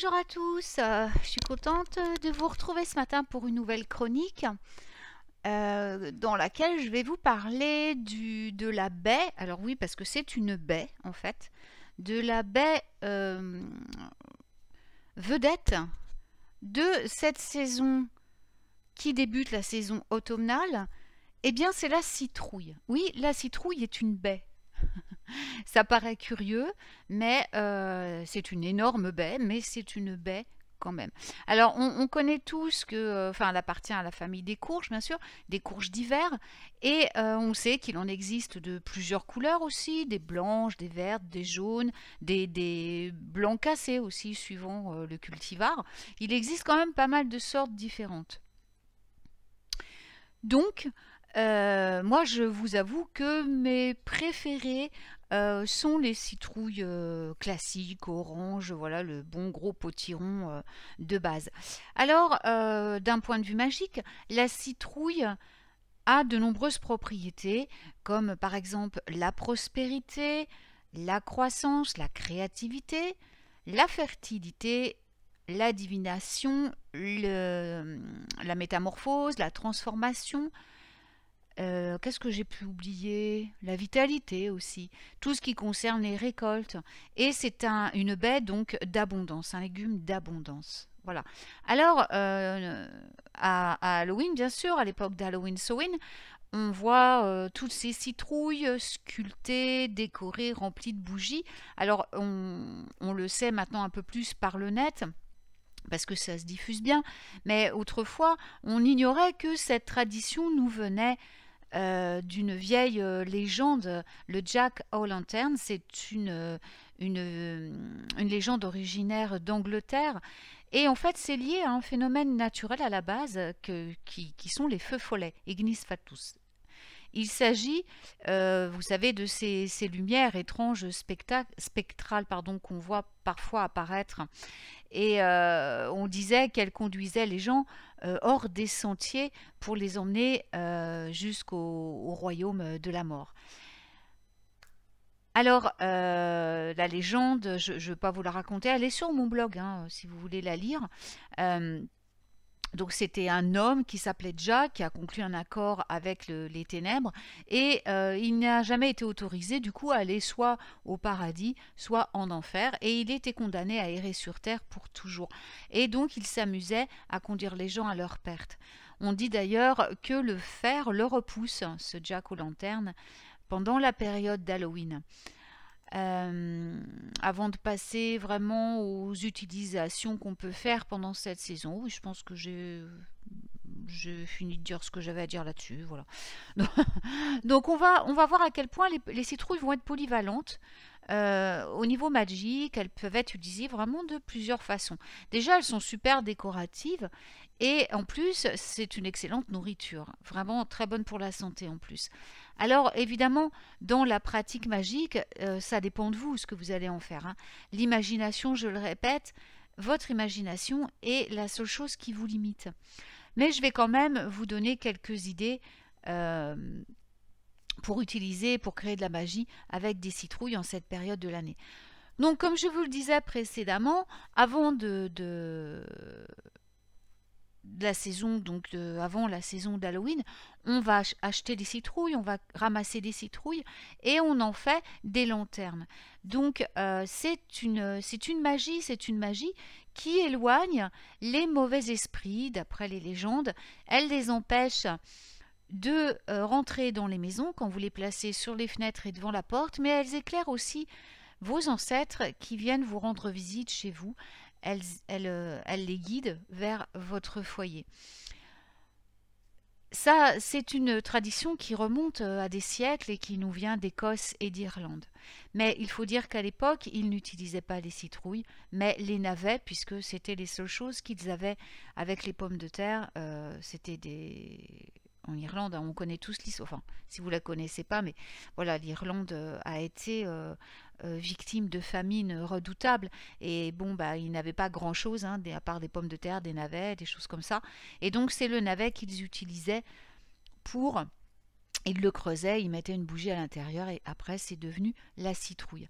Bonjour à tous, je suis contente de vous retrouver ce matin pour une nouvelle chronique dans laquelle je vais vous parler de la baie. Alors oui, parce que c'est une baie en fait, de la baie vedette de cette saison qui débute, la saison automnale. Eh bien, c'est la citrouille. Oui, la citrouille est une baie. Ça paraît curieux, mais c'est une énorme baie, mais c'est une baie quand même. Alors, on connaît tous que, enfin, elle appartient à la famille des courges, bien sûr, des courges d'hiver, et on sait qu'il en existe de plusieurs couleurs aussi, des blanches, des vertes, des jaunes, des blancs cassés aussi, suivant le cultivar. Il existe quand même pas mal de sortes différentes. Donc, moi, je vous avoue que mes préférés sont les citrouilles classiques, orange, voilà, le bon gros potiron de base. Alors, d'un point de vue magique, la citrouille a de nombreuses propriétés, comme par exemple la prospérité, la croissance, la créativité, la fertilité, la divination, la métamorphose, la transformation. Qu'est-ce que j'ai pu oublier? La vitalité aussi. Tout ce qui concerne les récoltes. Et c'est une baie donc d'abondance, un légume d'abondance. Voilà. Alors, à Halloween, bien sûr, à l'époque d'Halloween Sowin, on voit toutes ces citrouilles sculptées, décorées, remplies de bougies. Alors, on le sait maintenant un peu plus par le net, parce que ça se diffuse bien, mais autrefois, on ignorait que cette tradition nous venait d'une vieille légende, le Jack O'Lantern. C'est une légende originaire d'Angleterre. Et en fait, c'est lié à un phénomène naturel à la base qui sont les feux follets, ignis fatuus. Il s'agit, vous savez, de ces lumières étranges spectrales qu'on voit parfois apparaître. Et on disait qu'elles conduisaient les gens hors des sentiers pour les emmener jusqu'au royaume de la mort. Alors, la légende, je ne vais pas vous la raconter, elle est sur mon blog, hein, si vous voulez la lire. Donc c'était un homme qui s'appelait Jack, qui a conclu un accord avec les ténèbres, et il n'a jamais été autorisé du coup à aller soit au paradis, soit en enfer, et il était condamné à errer sur terre pour toujours. Et donc il s'amusait à conduire les gens à leur perte. On dit d'ailleurs que le fer le repousse, ce Jack aux lanternes, pendant la période d'Halloween. Avant de passer vraiment aux utilisations qu'on peut faire pendant cette saison, oui, je pense que j'ai fini de dire ce que j'avais à dire là-dessus. Voilà. Donc on va voir à quel point les citrouilles vont être polyvalentes. Au niveau magique, elles peuvent être utilisées vraiment de plusieurs façons. Déjà, elles sont super décoratives et en plus, c'est une excellente nourriture. Vraiment très bonne pour la santé en plus. Alors évidemment, dans la pratique magique, ça dépend de vous ce que vous allez en faire, hein. L'imagination, je le répète, votre imagination est la seule chose qui vous limite. Mais je vais quand même vous donner quelques idées pour utiliser, pour créer de la magie avec des citrouilles en cette période de l'année. Donc comme je vous le disais précédemment, avant de la saison, donc avant la saison d'Halloween, on va acheter des citrouilles, on va ramasser des citrouilles et on en fait des lanternes. Donc c'est une magie qui éloigne les mauvais esprits, d'après les légendes. Elle les empêche de rentrer dans les maisons quand vous les placez sur les fenêtres et devant la porte, mais elles éclairent aussi vos ancêtres qui viennent vous rendre visite chez vous. Elles les guident vers votre foyer. Ça, c'est une tradition qui remonte à des siècles et qui nous vient d'Écosse et d'Irlande. Mais il faut dire qu'à l'époque, ils n'utilisaient pas les citrouilles, mais les navets, puisque c'était les seules choses qu'ils avaient avec les pommes de terre. C'était des... En Irlande, on connaît tous l'histoire. Enfin, si vous ne la connaissez pas, mais voilà, l'Irlande a été victime de famines redoutables. Et bon, bah, ils n'avaient pas grand-chose, hein, à part des pommes de terre, des navets, des choses comme ça. Et donc, c'est le navet qu'ils utilisaient pour... Ils le creusaient, ils mettaient une bougie à l'intérieur et après, c'est devenu la citrouille.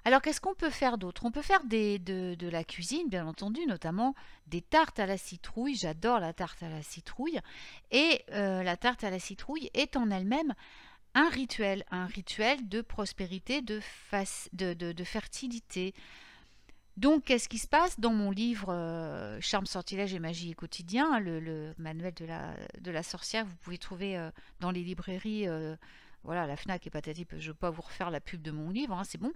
Alors, qu'est-ce qu'on peut faire d'autre? On peut faire de la cuisine, bien entendu, notamment des tartes à la citrouille. J'adore la tarte à la citrouille. Et la tarte à la citrouille est en elle-même un rituel de prospérité, de fertilité. Donc, qu'est-ce qui se passe dans mon livre Charme, sortilèges et magie et quotidien, hein, le manuel de la sorcière, vous pouvez trouver dans les librairies, voilà, la Fnac et patati, je ne vais pas vous refaire la pub de mon livre, hein, c'est bon,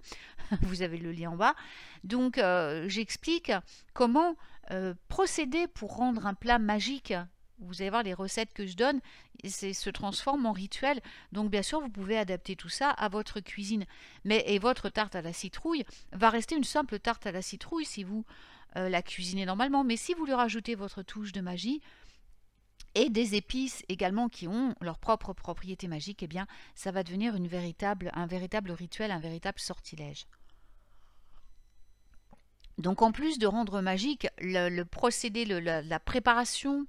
vous avez le lien en bas. Donc, j'explique comment procéder pour rendre un plat magique. Vous allez voir les recettes que je donne, se transforment en rituel. Donc bien sûr, vous pouvez adapter tout ça à votre cuisine. Et votre tarte à la citrouille va rester une simple tarte à la citrouille si vous la cuisinez normalement. Mais si vous lui rajoutez votre touche de magie et des épices également qui ont leur propre propriété magique, eh bien ça va devenir un véritable rituel, un véritable sortilège. Donc en plus de rendre magique le procédé, la préparation,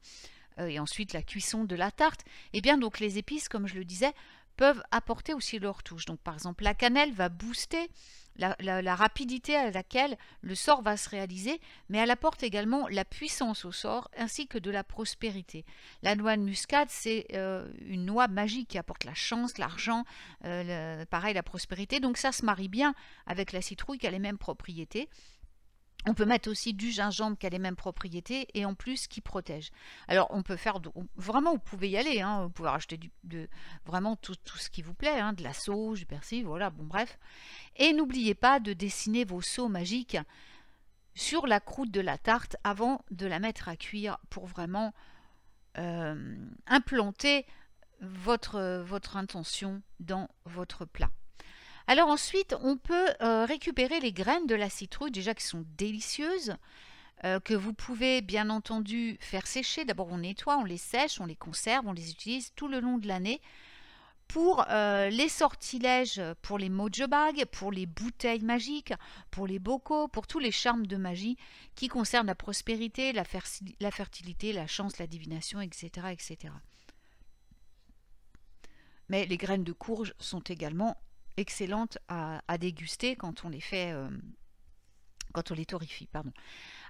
et ensuite la cuisson de la tarte, et bien donc les épices, comme je le disais, peuvent apporter aussi leur touche. Donc par exemple, la cannelle va booster la rapidité à laquelle le sort va se réaliser, mais elle apporte également la puissance au sort ainsi que de la prospérité. La noix de muscade, c'est une noix magique qui apporte la chance, l'argent, pareil la prospérité. Donc ça se marie bien avec la citrouille qui a les mêmes propriétés. On peut mettre aussi du gingembre qui a les mêmes propriétés et en plus qui protège. Alors on peut faire, vraiment vous pouvez y aller, hein, vous pouvez rajouter vraiment tout ce qui vous plaît, hein, de la sauge, du persil, voilà, bon bref. Et n'oubliez pas de dessiner vos sceaux magiques sur la croûte de la tarte avant de la mettre à cuire pour vraiment implanter votre intention dans votre plat. Alors ensuite, on peut récupérer les graines de la citrouille, déjà qui sont délicieuses, que vous pouvez bien entendu faire sécher. D'abord, on nettoie, on les sèche, on les conserve, on les utilise tout le long de l'année pour les sortilèges, pour les mojo bags, pour les bouteilles magiques, pour les bocaux, pour tous les charmes de magie qui concernent la prospérité, la fertilité, la chance, la divination, etc., etc. Mais les graines de courge sont également excellentes à déguster quand on les fait, quand on les torréfie, pardon.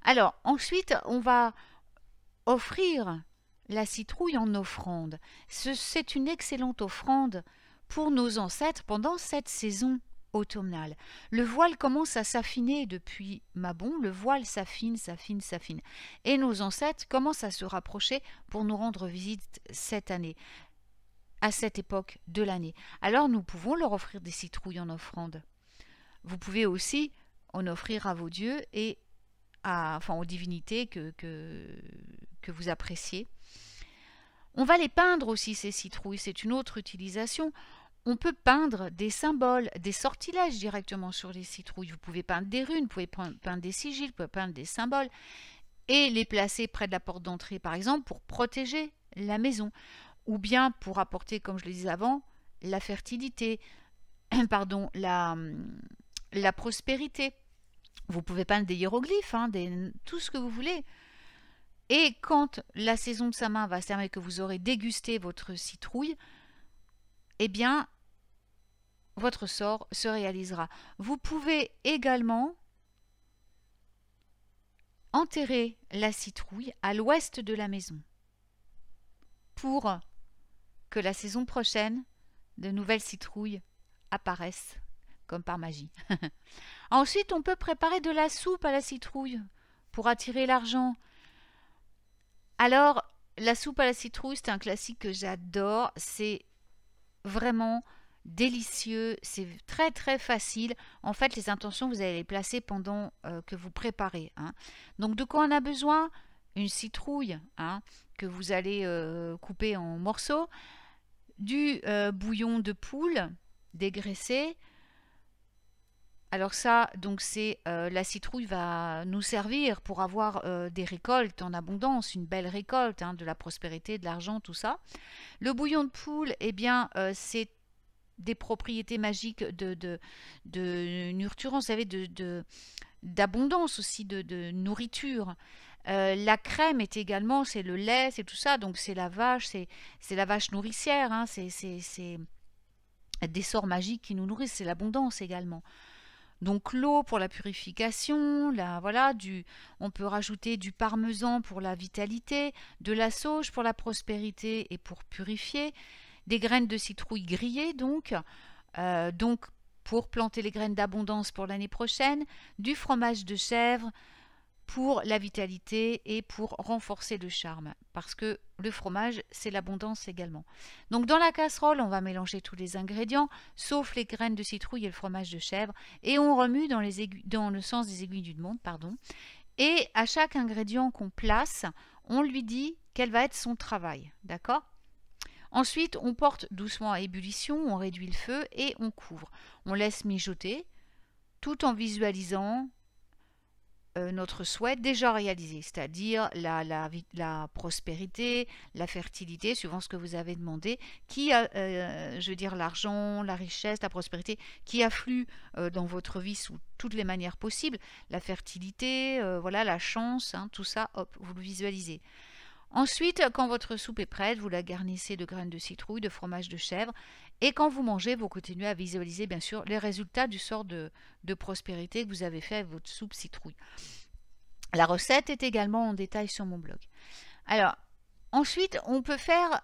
Alors ensuite, on va offrir la citrouille en offrande. C'est une excellente offrande pour nos ancêtres pendant cette saison automnale. Le voile commence à s'affiner depuis Mabon, le voile s'affine, s'affine, s'affine. Et nos ancêtres commencent à se rapprocher pour nous rendre visite cette année, à cette époque de l'année. Alors nous pouvons leur offrir des citrouilles en offrande. Vous pouvez aussi en offrir à vos dieux et aux divinités que vous appréciez. On va les peindre aussi, ces citrouilles, c'est une autre utilisation. On peut peindre des symboles, des sortilèges directement sur les citrouilles. Vous pouvez peindre des runes, vous pouvez peindre des sigils, vous pouvez peindre des symboles et les placer près de la porte d'entrée, par exemple, pour protéger la maison. Ou bien pour apporter, comme je le disais avant, la fertilité, pardon, la prospérité. Vous pouvez peindre des hiéroglyphes, hein, tout ce que vous voulez. Et quand la saison de sa main va se terminer, que vous aurez dégusté votre citrouille, eh bien, votre sort se réalisera. Vous pouvez également enterrer la citrouille à l'ouest de la maison pour que la saison prochaine, de nouvelles citrouilles apparaissent comme par magie. Ensuite, on peut préparer de la soupe à la citrouille pour attirer l'argent. Alors, la soupe à la citrouille, c'est un classique que j'adore. C'est vraiment délicieux, c'est très très facile. En fait, les intentions, vous allez les placer pendant que vous préparez, hein. Donc, de quoi on a besoin? Une citrouille, hein, que vous allez couper en morceaux, du bouillon de poule dégraissé. Alors ça, donc c'est la citrouille va nous servir pour avoir des récoltes en abondance, une belle récolte, hein, de la prospérité, de l'argent, tout ça. Le bouillon de poule, eh bien, c'est des propriétés magiques de nourriture, vous savez, d'abondance aussi, de nourriture. La crème est également, c'est le lait, c'est tout ça, donc c'est la vache, c'est la vache nourricière, hein, c'est des sorts magiques qui nous nourrissent, c'est l'abondance également. Donc l'eau pour la purification, voilà, on peut rajouter du parmesan pour la vitalité, de la sauge pour la prospérité et pour purifier, des graines de citrouille grillées donc pour planter les graines d'abondance pour l'année prochaine, du fromage de chèvre pour la vitalité et pour renforcer le charme, parce que le fromage, c'est l'abondance également. Donc dans la casserole, on va mélanger tous les ingrédients, sauf les graines de citrouille et le fromage de chèvre, et on remue dans le sens des aiguilles d'une montre, pardon. Et à chaque ingrédient qu'on place, on lui dit quel va être son travail, d'accord ? Ensuite, on porte doucement à ébullition, on réduit le feu et on couvre. On laisse mijoter tout en visualisant notre souhait déjà réalisé, c'est-à-dire la prospérité, la fertilité, suivant ce que vous avez demandé, je veux dire l'argent, la richesse, la prospérité, qui afflue dans votre vie sous toutes les manières possibles, la fertilité, voilà, la chance, hein, tout ça, hop, vous le visualisez. Ensuite, quand votre soupe est prête, vous la garnissez de graines de citrouille, de fromage de chèvre, et quand vous mangez, vous continuez à visualiser bien sûr les résultats du sort de prospérité que vous avez fait avec votre soupe citrouille. La recette est également en détail sur mon blog. Alors, ensuite, on peut faire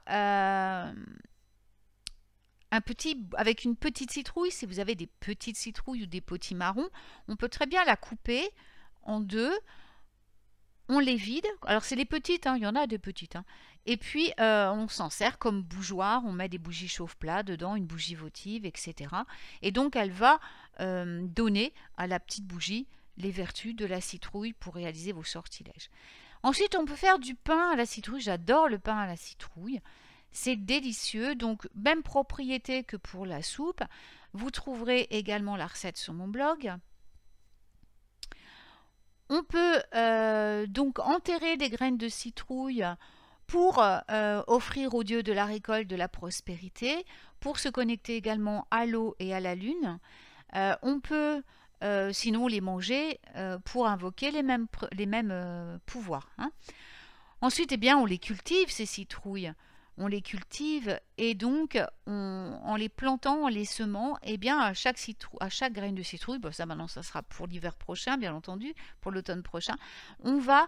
avec une petite citrouille, si vous avez des petites citrouilles ou des potimarrons, on peut très bien la couper en deux. On les vide, alors c'est les petites, hein, il y en a des petites, hein. Et puis on s'en sert comme bougeoir, on met des bougies chauffe-plat dedans, une bougie votive, etc. Et donc elle va donner à la petite bougie les vertus de la citrouille pour réaliser vos sortilèges. Ensuite on peut faire du pain à la citrouille, j'adore le pain à la citrouille, c'est délicieux, donc même propriété que pour la soupe. Vous trouverez également la recette sur mon blog. On peut donc enterrer des graines de citrouille pour offrir au dieu de la récolte de la prospérité, pour se connecter également à l'eau et à la lune. On peut sinon les manger pour invoquer les mêmes pouvoirs, hein. Ensuite, eh bien, on les cultive, ces citrouilles. On les cultive et donc en les plantant, en les semant, eh bien à chaque graine de citrouille, bon, ça maintenant ça sera pour l'hiver prochain bien entendu, pour l'automne prochain, on va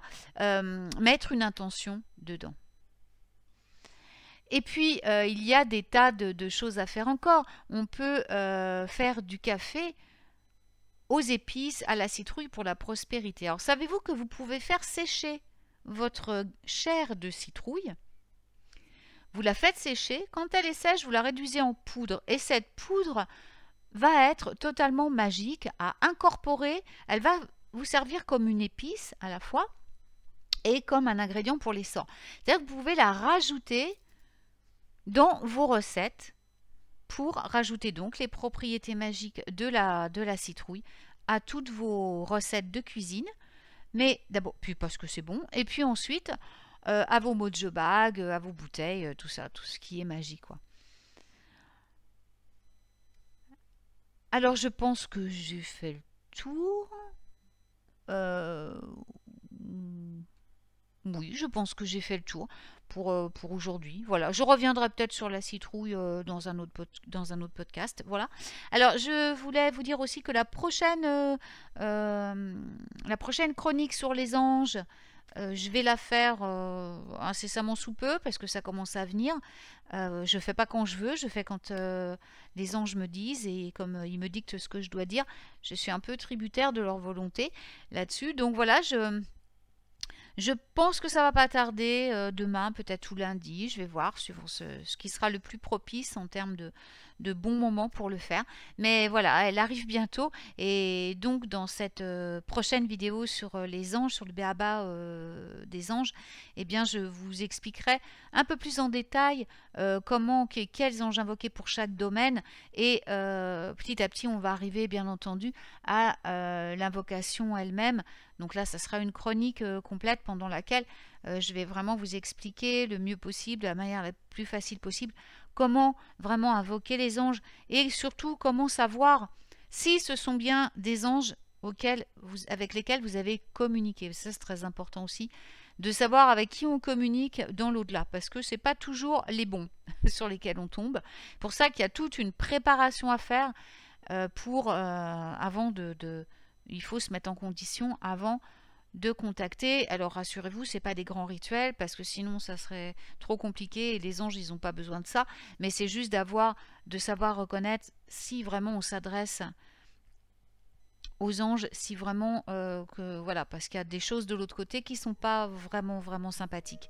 mettre une intention dedans. Et puis il y a des tas de choses à faire encore. On peut faire du café aux épices à la citrouille pour la prospérité. Alors savez-vous que vous pouvez faire sécher votre chair de citrouille? Vous la faites sécher, quand elle est sèche, vous la réduisez en poudre et cette poudre va être totalement magique à incorporer, elle va vous servir comme une épice à la fois et comme un ingrédient pour les sorts. C'est-à-dire que vous pouvez la rajouter dans vos recettes pour rajouter donc les propriétés magiques de la citrouille à toutes vos recettes de cuisine, mais d'abord, puis parce que c'est bon, et puis ensuite à vos mojo bags, à vos bouteilles, tout ça, tout ce qui est magie, quoi. Alors je pense que j'ai fait le tour. Oui, je pense que j'ai fait le tour pour aujourd'hui. Voilà, je reviendrai peut-être sur la citrouille dans un autre podcast. Voilà. Alors, je voulais vous dire aussi que la prochaine chronique sur les anges, je vais la faire incessamment sous peu parce que ça commence à venir. Je ne fais pas quand je veux, je fais quand les anges me disent et comme ils me dictent ce que je dois dire. Je suis un peu tributaire de leur volonté là-dessus. Donc voilà, je pense que ça va pas tarder, demain, peut-être ou lundi, je vais voir, suivant ce qui sera le plus propice en termes de bons moments pour le faire. Mais voilà, elle arrive bientôt et donc dans cette prochaine vidéo sur les anges, sur le b.a.-ba des anges, eh bien je vous expliquerai un peu plus en détail quels anges invoquer pour chaque domaine et petit à petit on va arriver bien entendu à l'invocation elle-même. Donc là, ça sera une chronique complète pendant laquelle je vais vraiment vous expliquer le mieux possible, de la manière la plus facile possible, comment vraiment invoquer les anges et surtout comment savoir si ce sont bien des anges avec lesquels vous avez communiqué. Ça, c'est très important aussi, de savoir avec qui on communique dans l'au-delà, parce que ce n'est pas toujours les bons sur lesquels on tombe. C'est pour ça qu'il y a toute une préparation à faire. avant il faut se mettre en condition avant de contacter. Alors rassurez-vous, c'est pas des grands rituels parce que sinon ça serait trop compliqué et les anges ils n'ont pas besoin de ça, mais c'est juste de savoir reconnaître si vraiment on s'adresse aux anges, si vraiment voilà, parce qu'il y a des choses de l'autre côté qui sont pas vraiment sympathiques.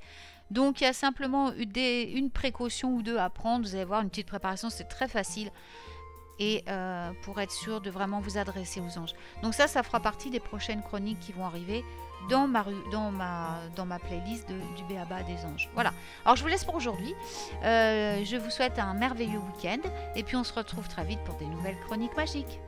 Donc il y a simplement une précaution ou deux à prendre. Vous allez voir, une petite préparation, c'est très facile, et pour être sûr de vraiment vous adresser aux anges. Donc ça fera partie des prochaines chroniques qui vont arriver dans ma playlist du B.A.B.A. des anges. Voilà. Alors je vous laisse pour aujourd'hui. Je vous souhaite un merveilleux week-end et puis on se retrouve très vite pour des nouvelles chroniques magiques.